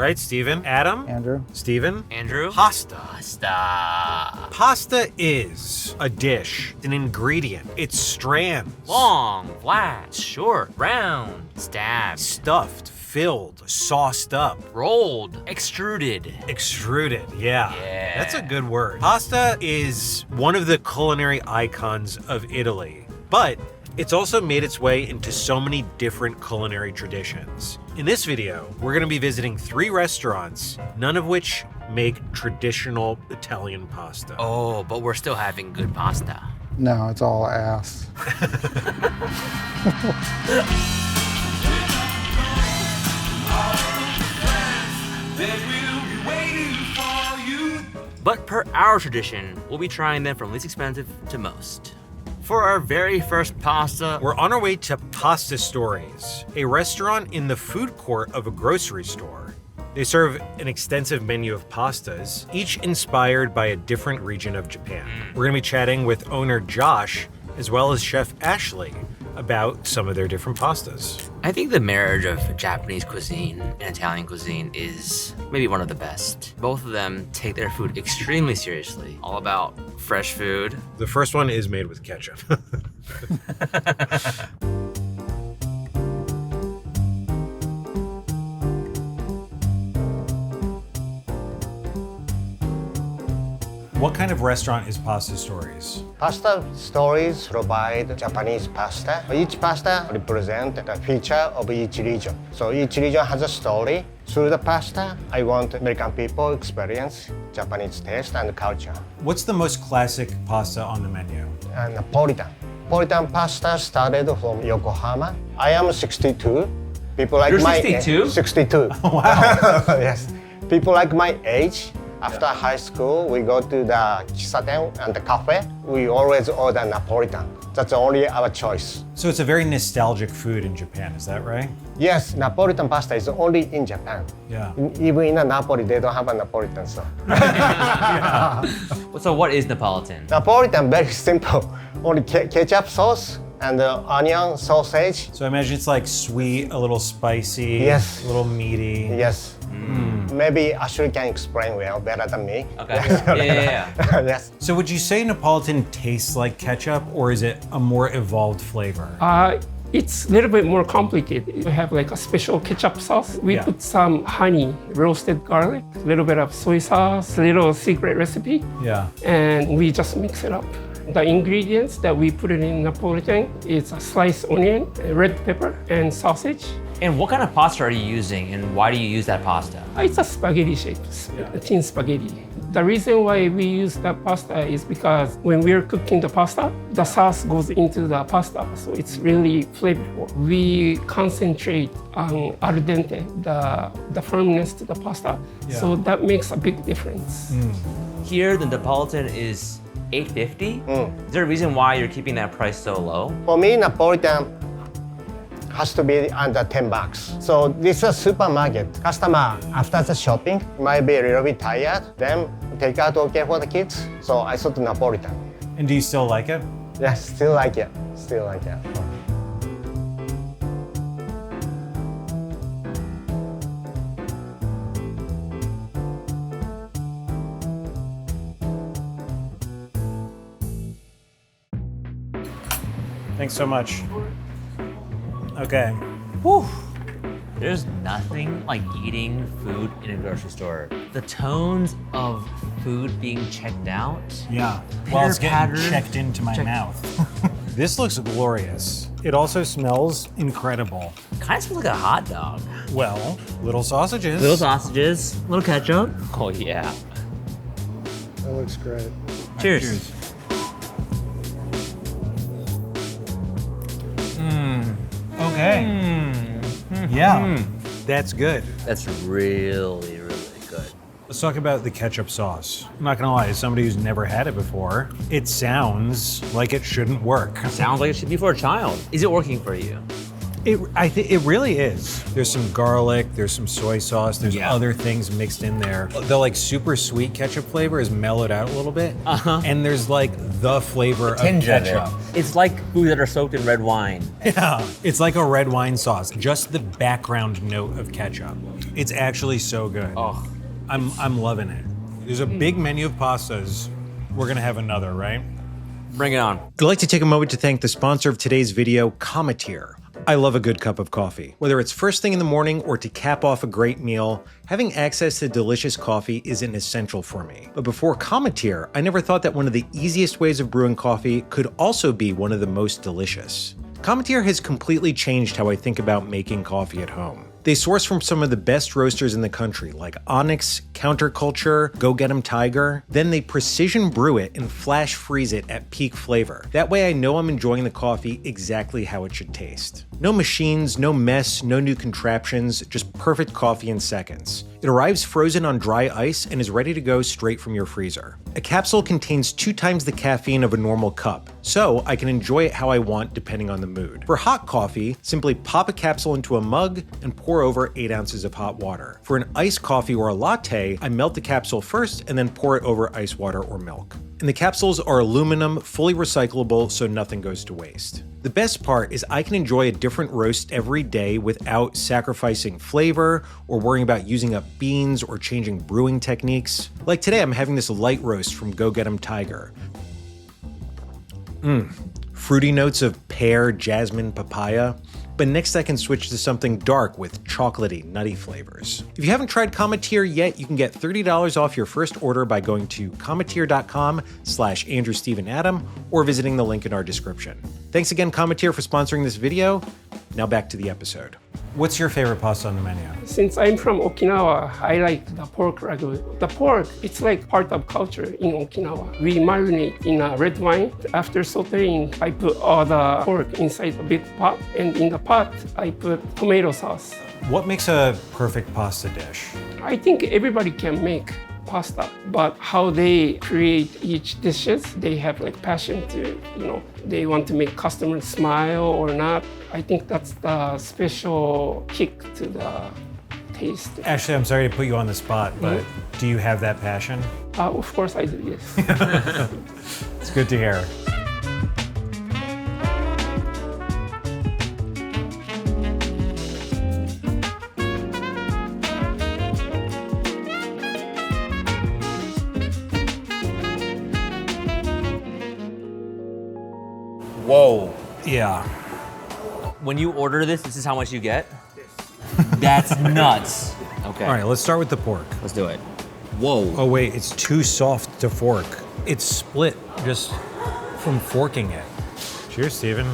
right, Steven. Adam? Andrew. Steven? Andrew? Pasta. Pasta. Pasta is a dish, an ingredient. It's strands. Long, flat, short, round, stabbed, Stuffed, filled, sauced up. rolled, extruded. Extruded, yeah. Yeah. That's a good word. Pasta is one of the culinary icons of Italy, but it's also made its way into so many different culinary traditions. In this video, we're gonna be visiting 3 restaurants, none of which make traditional Italian pasta. Oh, but we're still having good pasta. No, it's all ass. But per our tradition, we'll be trying them from least expensive to most. For our very first pasta, We're on our way to Pasta Stories, a restaurant in the food court of a grocery store. They serve an extensive menu of pastas, each inspired by a different region of Japan. We're gonna be chatting with owner Josh, as well as Chef Ashley, about some of their different pastas. I think the marriage of Japanese cuisine and Italian cuisine is maybe one of the best. Both of them take their food extremely seriously, all about fresh food. The first one is made with ketchup. What kind of restaurant is Pasta Stories? Pasta Stories provide Japanese pasta. Each pasta represents the feature of each region. So each region has a story. Through the pasta, I want American people experience Japanese taste and culture. What's the most classic pasta on the menu? And Napolitan. Napolitan pasta started from Yokohama. I am 62. People like You're my 62? 62. Wow. Yes. People like my age. After high school, we go to the kisaten and the cafe. We always order Napolitan. That's only our choice. So it's a very nostalgic food in Japan, is that right? Yes, Napolitan pasta is only in Japan. Yeah. Even in Napoli, they don't have a Napolitan sauce. So what is Napolitan? Napolitan, very simple. Only ketchup sauce and onion sausage. So I imagine it's like sweet, a little spicy, Yes. a little meaty. Yes. Maybe Ashley can explain well better than me. Okay. Yeah. Yes. So would you say Napolitan tastes like ketchup, or is it a more evolved flavor? It's a little bit more complicated. We have like a special ketchup sauce. We Yeah. put some honey, roasted garlic, a little bit of soy sauce, a little secret recipe, Yeah. and we just mix it up. The ingredients that we put in Napolitan is a sliced onion, red pepper, and sausage. And what kind of pasta are you using, and why do you use that pasta? It's a spaghetti shape, thin spaghetti. The reason why we use that pasta is because when we're cooking the pasta, the sauce goes into the pasta, so it's really flavorful. We concentrate on al dente, the firmness to the pasta, so that makes a big difference. Here, the Napolitan is $8.50. Is there a reason why you're keeping that price so low? For me, Napolitan has to be under $10. So this is a supermarket. Customer, after the shopping, might be a little bit tired. Then take out okay for the kids. So I thought Napolitan. And do you still like it? Yes, still like it. Still like it. Thanks so much. Okay. There's nothing like eating food in a grocery store. The tones of food being checked out. Yeah. Well, it's getting Pitter-patter. checked into my mouth. This looks glorious. It also smells incredible. Kind of smells like a hot dog. Well, little sausages. Little sausages, little ketchup. Oh yeah. That looks great. Cheers. Okay. Yeah. That's good. That's really, really good. Let's talk about the ketchup sauce. I'm not gonna lie, as somebody who's never had it before, it sounds like it shouldn't work. Sounds like it should be for a child. Is it working for you? It really is. There's some garlic, there's some soy sauce, there's other things mixed in there. The like super sweet ketchup flavor is mellowed out a little bit. And there's like the flavor of ketchup. It's like food that are soaked in red wine. Yeah, it's like a red wine sauce. Just the background note of ketchup. It's actually so good. Oh. I'm loving it. There's a big menu of pastas. We're gonna have another, right? Bring it on. I'd like to take a moment to thank the sponsor of today's video, Cometeer. I love a good cup of coffee. Whether it's first thing in the morning or to cap off a great meal, having access to delicious coffee is an essential for me. But before Cometeer, I never thought that one of the easiest ways of brewing coffee could also be one of the most delicious. Cometeer has completely changed how I think about making coffee at home. They source from some of the best roasters in the country, like Onyx, Counterculture, Go Get 'em Tiger. Then they precision brew it and flash freeze it at peak flavor. That way I know I'm enjoying the coffee exactly how it should taste. No machines, no mess, no new contraptions, just perfect coffee in seconds. It arrives frozen on dry ice and is ready to go straight from your freezer. A capsule contains 2 times the caffeine of a normal cup, so I can enjoy it how I want depending on the mood. For hot coffee, simply pop a capsule into a mug and pour over 8 ounces of hot water. For an iced coffee or a latte, I melt the capsule first and then pour it over ice water or milk. And the capsules are aluminum, fully recyclable, so nothing goes to waste. The best part is I can enjoy a different roast every day without sacrificing flavor or worrying about using up beans or changing brewing techniques. Like today, I'm having this light roast from Go Get 'em Tiger. Fruity notes of pear, jasmine, papaya. But next I can switch to something dark with chocolatey, nutty flavors. If you haven't tried Cometeer yet, you can get $30 off your first order by going to cometeer.com/AndrewStephenAdam or visiting the link in our description. Thanks again, Cometeer, for sponsoring this video. Now back to the episode. What's your favorite pasta on the menu? Since I'm from Okinawa, I like the pork ragu. The pork, it's like part of culture in Okinawa. We marinate in a red wine. After sauteing, I put all the pork inside a big pot, and in the pot, I put tomato sauce. What makes a perfect pasta dish? I think everybody can make pasta, but how they create each dishes, they have like passion to, they want to make customers smile or not. I think that's the special kick to the taste. Ashley, I'm sorry to put you on the spot, but do you have that passion? Of course I do, yes. It's good to hear. Whoa. Yeah. When you order this is how much you get? That's nuts. Okay. All right, let's start with the pork. Let's do it. Whoa. Oh wait, it's too soft to fork. It's split just from forking it. Cheers, Steven.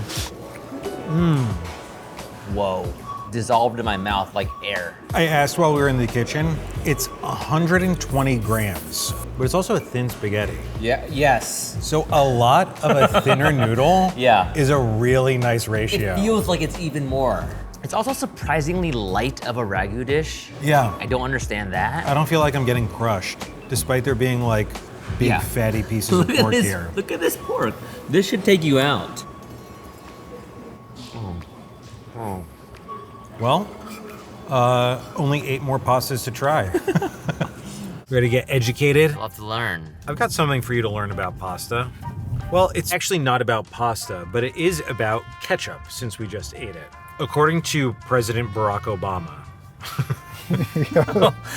Whoa. Dissolved in my mouth like air. I asked while we were in the kitchen. It's 120 grams, but it's also a thin spaghetti. Yeah, yes. So a lot of a thinner noodle is a really nice ratio. It feels like it's even more. It's also surprisingly light of a ragu dish. Yeah. I don't understand that. I don't feel like I'm getting crushed, despite there being like big fatty pieces of pork here. Look at this pork. This should take you out. Well, only 8 more pastas to try. Ready to get educated? Love to learn. I've got something for you to learn about pasta. Well, it's actually not about pasta, but it is about ketchup, since we just ate it. According to President Barack Obama,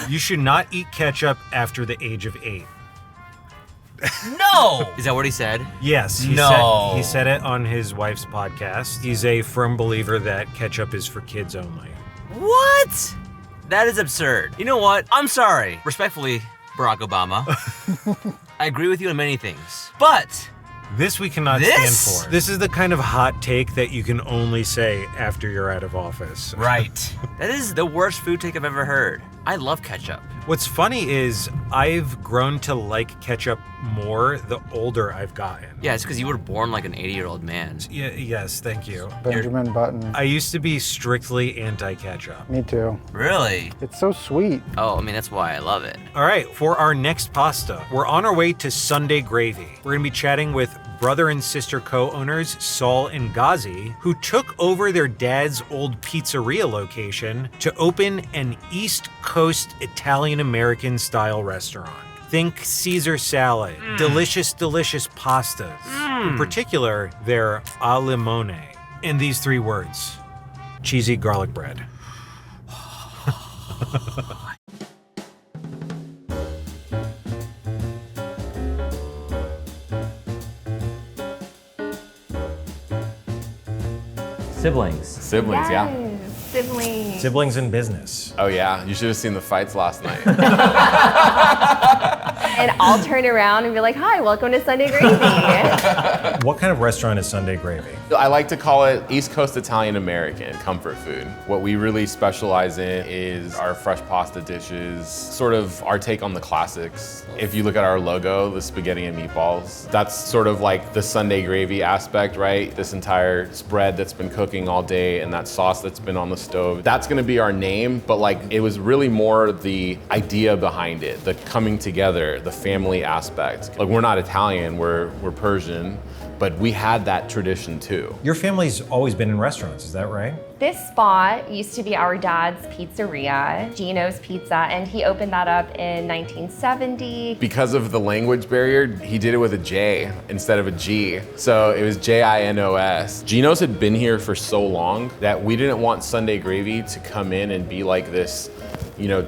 you should not eat ketchup after the age of 8. No! Is that what he said? Yes, he said it on his wife's podcast. He's a firm believer that ketchup is for kids only. What? That is absurd. You know what? I'm sorry. Respectfully, Barack Obama. I agree with you on many things, but this we cannot stand for. This is the kind of hot take that you can only say after you're out of office. Right. That is the worst food take I've ever heard. I love ketchup. What's funny is I've grown to like ketchup more the older I've gotten. Yeah, it's because you were born like an 80-year-old man. Yes, thank you. Benjamin Button. I used to be strictly anti-ketchup. Me too. Really? It's so sweet. Oh, I mean, that's why I love it. All right, for our next pasta, we're on our way to Sunday Gravy. We're gonna be chatting with brother and sister co-owners Saul and Ghazi, who took over their dad's old pizzeria location to open an East Coast Italian-American style restaurant. Think Caesar salad, delicious, delicious pastas. In particular, their a limone. And these 3 words, cheesy garlic bread. Siblings. Siblings, yeah. Siblings. Siblings in business. Oh yeah, you should have seen the fights last night. And I'll turn around and be like, hi, welcome to Sunday Gravy. What kind of restaurant is Sunday Gravy? I like to call it East Coast Italian American comfort food. What we really specialize in is our fresh pasta dishes, sort of our take on the classics. If you look at our logo, the spaghetti and meatballs, that's sort of like the Sunday Gravy aspect, right? This entire spread that's been cooking all day and that sauce that's been on the stove. That's gonna be our name, but like it was really more the idea behind it, the coming together, the family aspect. Like we're not Italian, we're Persian, but we had that tradition too. Your family's always been in restaurants, is that right? This spot used to be our dad's pizzeria, Gino's Pizza, and he opened that up in 1970. Because of the language barrier, he did it with a J instead of a G. So it was Jinos. Gino's had been here for so long that we didn't want Sunday Gravy to come in and be like this,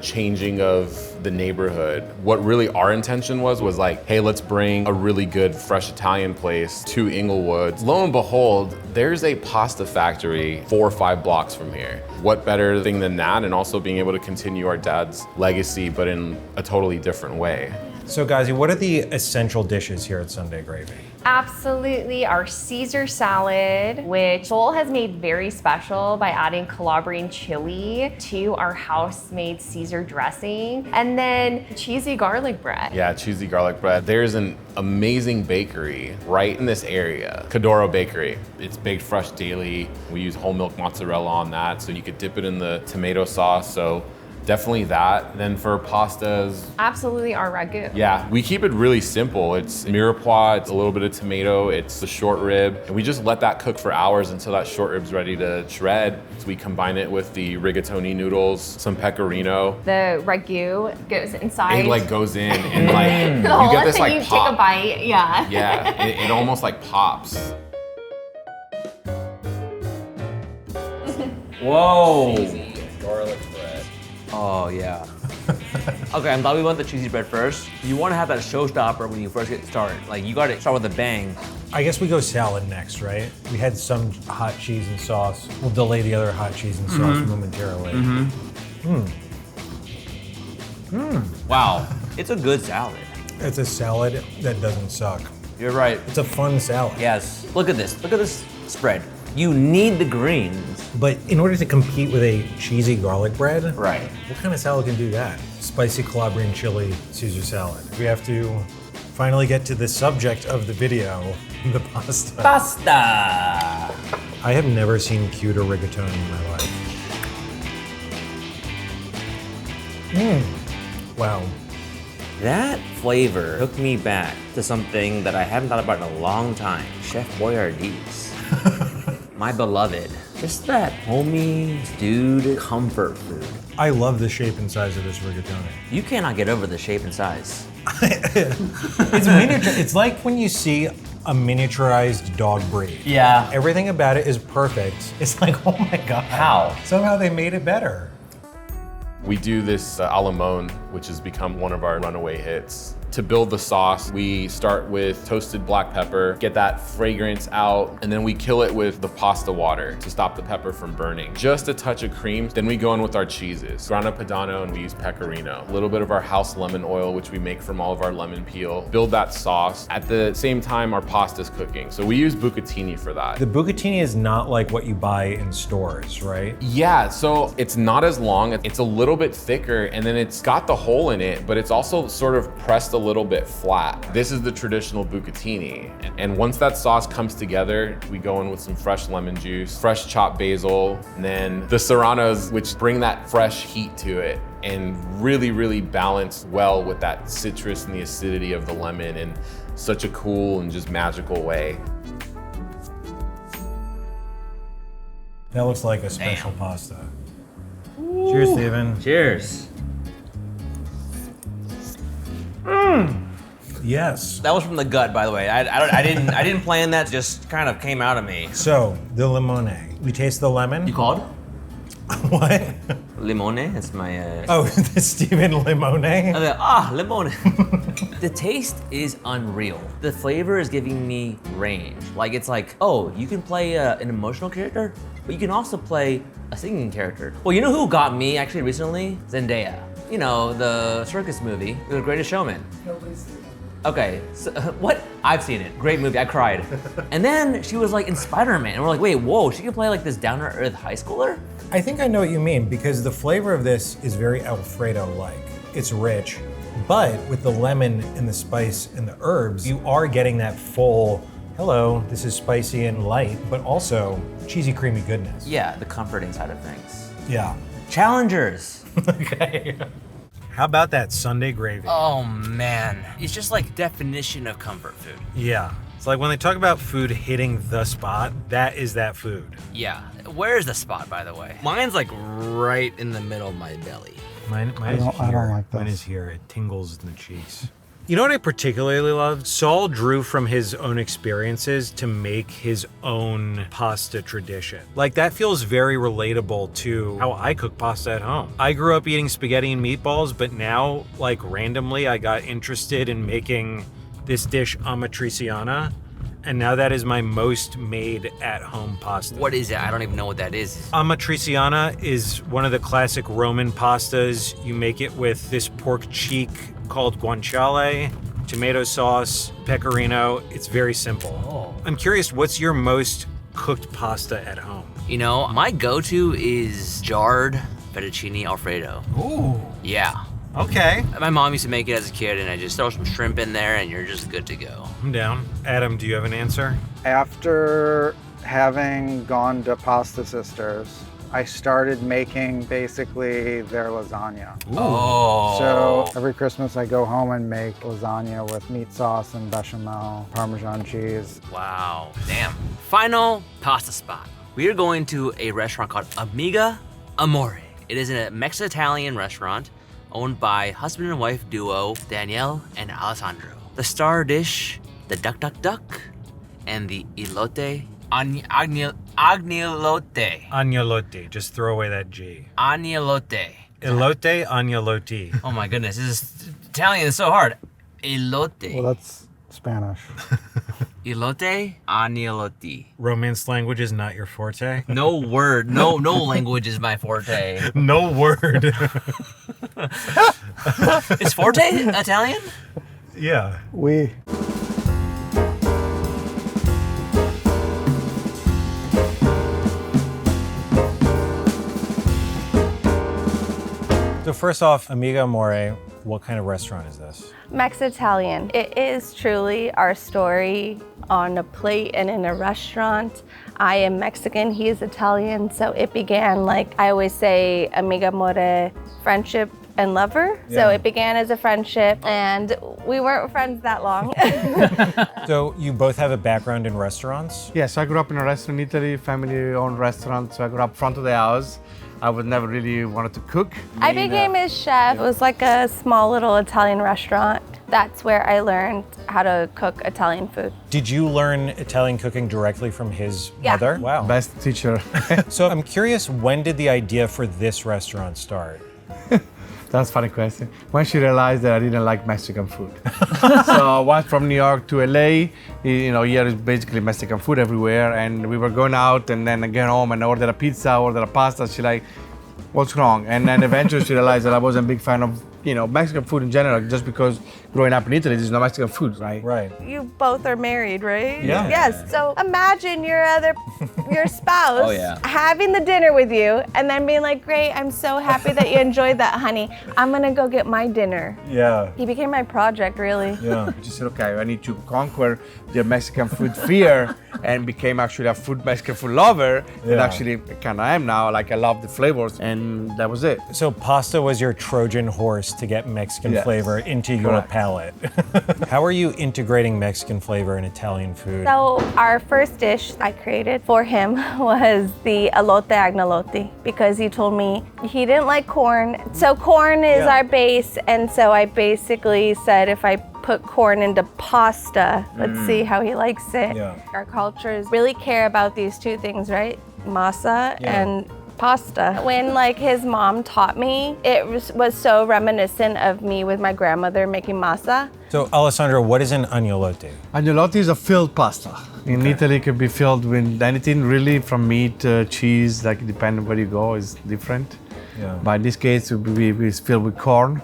changing of the neighborhood. What really our intention was like, hey, let's bring a really good fresh Italian place to Inglewood. Lo and behold, there's a pasta factory 4 or 5 blocks from here. What better thing than that, and also being able to continue our dad's legacy, but in a totally different way. So Ghazi, what are the essential dishes here at Sunday Gravy? Absolutely, our Caesar salad, which Sol has made very special by adding Calabrian chili to our house-made Caesar dressing, and then cheesy garlic bread. Yeah, cheesy garlic bread. There's an amazing bakery right in this area, Cadoro Bakery. It's baked fresh daily. We use whole milk mozzarella on that, so you could dip it in the tomato sauce. So definitely that. Then for pastas, Absolutely our ragu. yeah, we keep it really simple. It's mirepoix, it's a little bit of tomato, it's the short rib, and we just let that cook for hours until that short rib's ready to shred. So we combine it with the rigatoni noodles, some pecorino. The ragu goes inside. It like goes in and like the you whole get this thing, like you pop. take a bite, yeah. Yeah, it almost like pops. Whoa. Garlic bread. Oh, yeah. Okay, I'm glad we went the cheesy bread first. You want to have that showstopper when you first get started. Like, you got to start with a bang. I guess we go salad next, right? We had some hot cheese and sauce. We'll delay the other hot cheese and sauce momentarily. Wow. It's a good salad. It's a salad that doesn't suck. You're right. It's a fun salad. Yes. Look at this. Look at this spread. You need the greens. But in order to compete with a cheesy garlic bread, Right. what kind of salad can do that? Spicy Calabrian chili Caesar salad. We have to finally get to the subject of the video, the pasta. Pasta. I have never seen cuter rigatoni in my life. Wow. That flavor took me back to something that I haven't thought about in a long time. Chef Boyardee's. My beloved. Just that homey, stewed comfort food. I love the shape and size of this rigatoni. You cannot get over the shape and size. It's miniature. It's like when you see a miniaturized dog breed. Yeah. Everything about it is perfect. It's like, oh my God. How? Somehow they made it better. We do this a la limone, which has become one of our runaway hits. To build the sauce, we start with toasted black pepper, get that fragrance out, and then we kill it with the pasta water to stop the pepper from burning. Just a touch of cream. Then we go in with our cheeses. Grana Padano, and we use pecorino. A little bit of our house lemon oil, which we make from all of our lemon peel. Build that sauce. At the same time, our pasta's cooking. So we use bucatini for that. The bucatini is not like what you buy in stores, right? Yeah, so it's not as long. It's a little little bit thicker, and then it's got the hole in it, but it's also sort of pressed a little bit flat. This is the traditional bucatini. And once that sauce comes together, we go in with some fresh lemon juice, fresh chopped basil, and then the serranos, which bring that fresh heat to it and really, really balance well with that citrus and the acidity of the lemon in such a cool and just magical way. That looks like a special pasta. Cheers, Steven. Cheers. Yes. That was from the gut, by the way. I didn't plan that. Just kind of came out of me. So, the limone. We taste the lemon. You called? What? Limone. It's my. Oh, the Steven Limone? Limone. The taste is unreal. The flavor is giving me range. Like it's like, oh, you can play an emotional character, but you can also play a singing character. Well, you know who got me actually recently? Zendaya. You know, the circus movie, The Greatest Showman. Nobody's seen it. Okay, so, what? I've seen it. Great movie, I cried. And then she was like in Spider-Man, and we're like, wait, whoa, she can play like this down-to-earth high schooler? I think I know what you mean, because the flavor of this is very Alfredo-like. It's rich, but with the lemon and the spice and the herbs, you are getting that full, hello, this is spicy and light, but also cheesy, creamy goodness. Yeah, the comforting side of things. Yeah. Challengers. Okay. How about that Sunday gravy? Oh man, it's just like definition of comfort food. Yeah. It's like when they talk about food hitting the spot, that is that food. Yeah, where's the spot, by the way? Mine's like right in the middle of my belly. Mine is I here. don't like this. Mine is here. It tingles in the cheeks. You know what I particularly loved? Saul drew from his own experiences to make his own pasta tradition. Like that feels very relatable to how I cook pasta at home. I grew up eating spaghetti and meatballs, but now like randomly I got interested in making this dish amatriciana, and now that is my most made at home pasta. What is it? I don't even know what that is. Amatriciana is one of the classic Roman pastas. You make it with this pork cheek called guanciale, tomato sauce, pecorino. It's very simple. Oh. I'm curious, what's your most cooked pasta at home? You know, my go-to is jarred fettuccine Alfredo. Ooh, Yeah. okay. My mom used to make it as a kid, and I just throw some shrimp in there, and you're just good to go. I'm down. Adam, do you have an answer? After having gone to Pasta Sisters, I started making basically their lasagna. Oh. So every Christmas I go home and make lasagna with meat sauce and bechamel, Parmesan cheese. Wow. Damn. Final pasta spot. We are going to a restaurant called Amiga Amore. It is a Mexican-Italian restaurant owned by husband and wife duo Danielle and Alessandro. The star dish, the duck, and the elote, agnolote. Agnolotti. Just throw away that G. Agnolote. Elote, agnolotti. Oh my goodness, this is Italian is so hard. Elote. Well, that's Spanish. Elote, agnolotti. Romance language is not your forte? No word, no language is my forte. No word. Is forte Italian? Yeah. We. So first off, Amiga Amore, what kind of restaurant is this? Mex-Italian. It is truly our story on a plate and in a restaurant. I am Mexican, he is Italian, so it began like I always say, Amiga Amore, friendship and lover. So it began as a friendship and we weren't friends that long. So you both have a background in restaurants? Yes, I grew up in a restaurant in Italy, family-owned restaurant, so I grew up front of the house. I would never really wanted to cook. I became his chef. It was like a small little Italian restaurant. That's where I learned how to cook Italian food. Did you learn Italian cooking directly from his Yeah. mother? Wow. Best teacher. So I'm curious, when did the idea for this restaurant start? That's a funny question. When she realized that I didn't like Mexican food. So I went from New York to LA. You know, here is basically Mexican food everywhere. And we were going out and then I get home and I ordered a pizza, ordered a pasta. She like, what's wrong? And then eventually she realized that I wasn't a big fan of Mexican food in general, just because growing up in Italy, there's no Mexican food, right? Right. You both are married, right? Yeah. Yes. So imagine your spouse Oh, yeah. having the dinner with you and then being like, great, I'm so happy that you enjoyed that, honey. I'm gonna go get my dinner. Yeah. He became my project, really. Yeah. She said, okay, I need to conquer the Mexican food fear and became actually a Mexican food lover. And Yeah. actually kind of am now, like I love the flavors, and that was it. So pasta was your Trojan horse to get Mexican Yes. flavor into your Correct. palate. How are you integrating Mexican flavor in Italian food? So our first dish I created for him was the elote agnolotti because he told me he didn't like corn. So corn is Yeah. our base, and so I basically said if I put corn into pasta, let's see how he likes it. Yeah. Our cultures really care about these two things, right? Masa and pasta. When like his mom taught me, it was so reminiscent of me with my grandmother making masa. So Alessandro, what is an agnolotti? Agnolotti is a filled pasta. In Italy, it can be filled with anything really, from meat, cheese, like depending where you go, is different. Yeah. But in this case, it's filled with corn.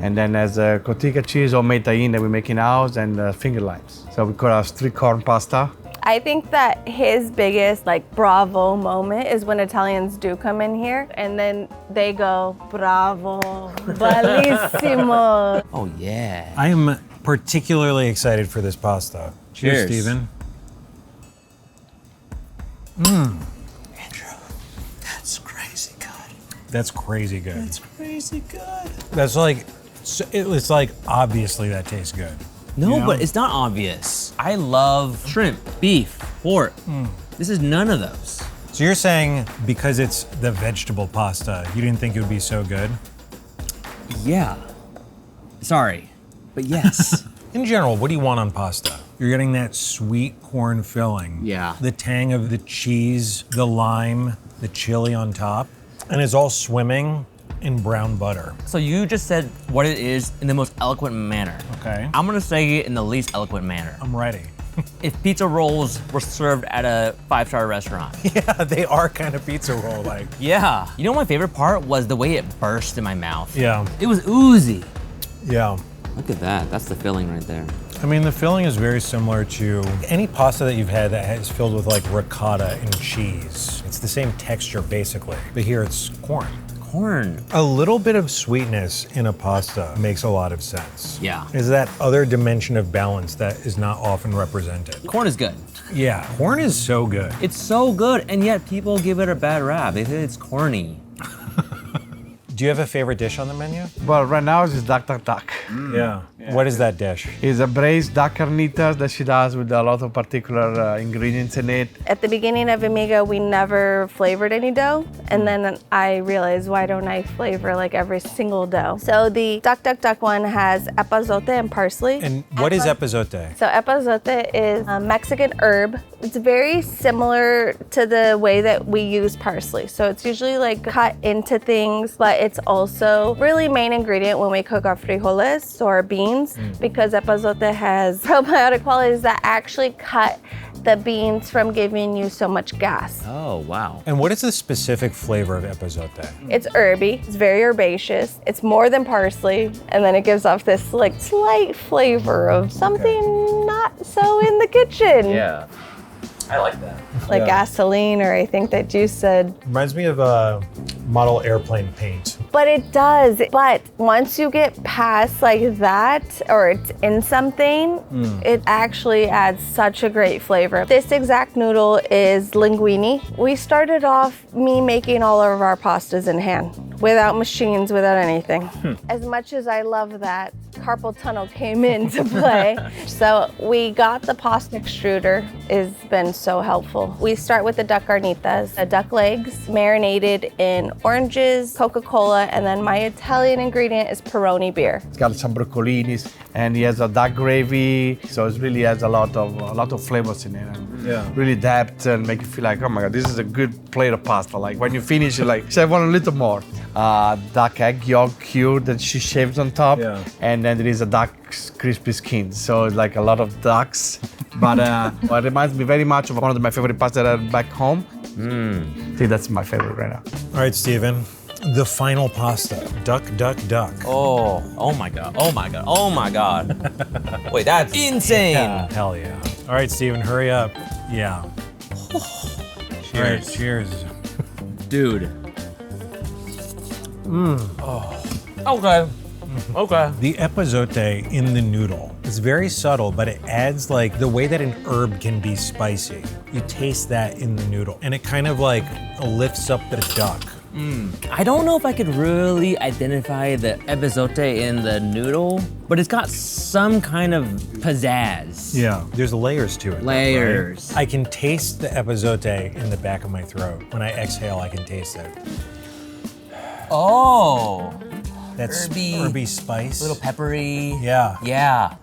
And then there's a cotija cheese or metain that we make in house, and finger limes. So we call it street corn pasta. I think that his biggest like bravo moment is when Italians do come in here and then they go, bravo, bellissimo. Oh, yeah. I am particularly excited for this pasta. Cheers. Steven. Andrew, that's crazy good. That's crazy good. That's crazy good. That's like, it's like obviously that tastes good. No, You know? but it's not obvious. I love shrimp, beef, pork. This is none of those. So you're saying because it's the vegetable pasta, you didn't think it would be so good? Yeah. Sorry, but yes. In general, what do you want on pasta? You're getting that sweet corn filling. Yeah. The tang of the cheese, the lime, the chili on top, and it's all swimming in brown butter. So you just said what it is in the most eloquent manner. Okay. I'm gonna say it in the least eloquent manner. I'm ready. If pizza rolls were served at a 5-star restaurant. Yeah, they are kind of pizza roll like. Yeah. You know my favorite part was the way it burst in my mouth. Yeah. It was oozy. Yeah. Look at that. That's the filling right there. I mean, the filling is very similar to any pasta that you've had that is filled with like ricotta and cheese. It's the same texture basically, but here it's corn. Corn. A little bit of sweetness in a pasta makes a lot of sense. Yeah. Is that other dimension of balance that is not often represented. Corn is good. Yeah, corn is so good. It's so good, and yet people give it a bad rap. They say it's corny. Do you have a favorite dish on the menu? Well, right now it's duck, duck, duck. Yeah. What is that dish? It's a braised duck carnitas that she does with a lot of particular ingredients in it. At the beginning of Amiga, we never flavored any dough. And then I realized, why don't I flavor like every single dough? So the duck, duck, duck one has epazote and parsley. And what is epazote? So epazote is a Mexican herb. It's very similar to the way that we use parsley. So it's usually like cut into things, but it's also really main ingredient when we cook our frijoles or beans, because epazote has probiotic qualities that actually cut the beans from giving you so much gas. Oh, wow. And what is the specific flavor of epazote? It's herby, it's very herbaceous, it's more than parsley, and then it gives off this like slight flavor of something not so in the kitchen. Yeah. I like that. Like gasoline, or I think that you said. Reminds me of a model airplane paint. But it does. But once you get past like that, or it's in something, it actually adds such a great flavor. This exact noodle is linguine. We started off me making all of our pastas in hand, without machines, without anything. As much as I love that, carpal tunnel came into play. So we got the pasta extruder. It's been so helpful. We start with the duck carnitas, the duck legs marinated in oranges, Coca-Cola, and then my Italian ingredient is Peroni beer. It's got some broccolinis, and he has a duck gravy, so it really has a lot of flavors in it. And really depth and make you feel like, oh my god, this is a good plate of pasta. Like when you finish, you're like, I want a little more. Duck egg yolk cured that she shaves on top, and then there is a duck's crispy skin. So it's like a lot of ducks, but it reminds me very much of one of my favorite pasta that I had back home. I think that's my favorite right now. All right, Steven. The final pasta. Duck, duck, duck. Oh my god. Oh my god. Oh my god. Wait, that's insane. Yeah, hell yeah. All right, Steven, hurry up. Yeah. Cheers. All right, cheers. Dude. Okay. Okay. The epazote in the noodle is very subtle, but it adds like the way that an herb can be spicy. You taste that in the noodle, and it kind of like lifts up the duck. I don't know if I could really identify the epazote in the noodle, but it's got some kind of pizzazz. Yeah, there's layers to it. Layers. Right? I can taste the epazote in the back of my throat. When I exhale, I can taste it. Oh. That's Herby spice. A little peppery. Yeah. Yeah.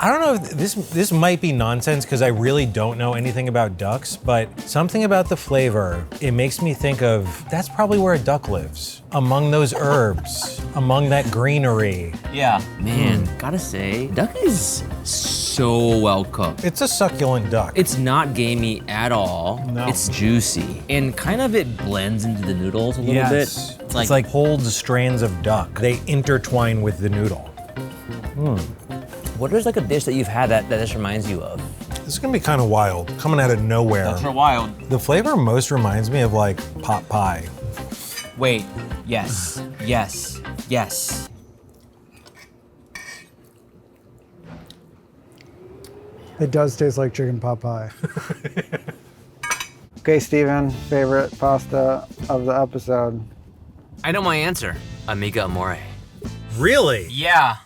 I don't know if this might be nonsense because I really don't know anything about ducks, but something about the flavor, it makes me think of, that's probably where a duck lives. Among those herbs, among that greenery. Yeah. Man, gotta say, duck is so well cooked. It's a succulent duck. It's not gamey at all. No. It's juicy. And kind of it blends into the noodles a little bit. It's like holds strands of duck. They intertwine with the noodle. What is like a dish that you've had that this reminds you of? This is gonna be kind of wild, coming out of nowhere. wild. The flavor most reminds me of like pot pie. Wait, yes, yes, yes. It does taste like chicken pot pie. Okay, Steven, favorite pasta of the episode? I know my answer. Amiga Amore. Really? Yeah.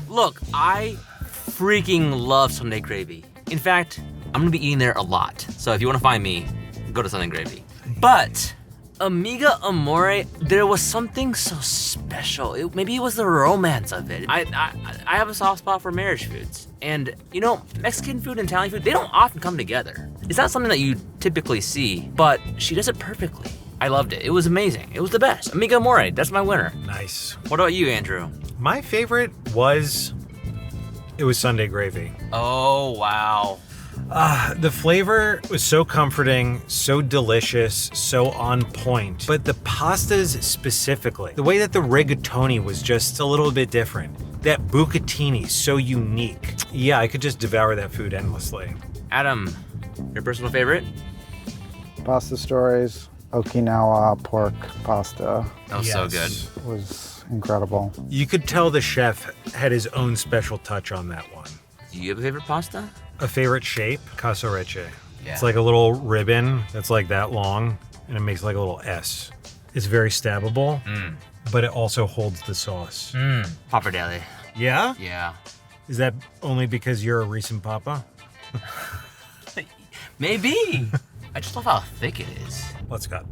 Look, I freaking love Sunday Gravy. In fact, I'm gonna be eating there a lot. So if you wanna find me, go to Sunday Gravy. But Amiga Amore, there was something so special. Maybe it was the romance of it. I have a soft spot for marriage foods. And you know, Mexican food and Italian food, they don't often come together. It's not something that you typically see, but she does it perfectly. I loved it. It was amazing. It was the best. Amiga Amore, that's my winner. Nice. What about you, Andrew? My favorite was Sunday Gravy. Oh, wow. The flavor was so comforting, so delicious, so on point. But the pastas specifically, the way that the rigatoni was just a little bit different. That bucatini, so unique. Yeah, I could just devour that food endlessly. Adam, your personal favorite? Pasta Stories, Okinawa pork pasta That was so good. was incredible. You could tell the chef had his own special touch on that one. Do you have a favorite pasta? A favorite shape? Casarecce. Yeah. It's like a little ribbon that's like that long, and it makes like a little S. It's very stabbable, but it also holds the sauce. Pappardelle. Yeah? Yeah. Is that only because you're a recent papa? Maybe. I just love how thick it is. Let's go.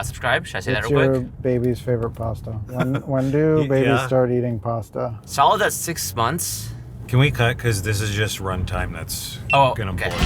Subscribe, should I say What's that real your quick? baby's favorite pasta? When do babies Yeah. start eating pasta? Solid at 6 months. Can we cut? Because this is just runtime that's Oh, gonna okay. bore.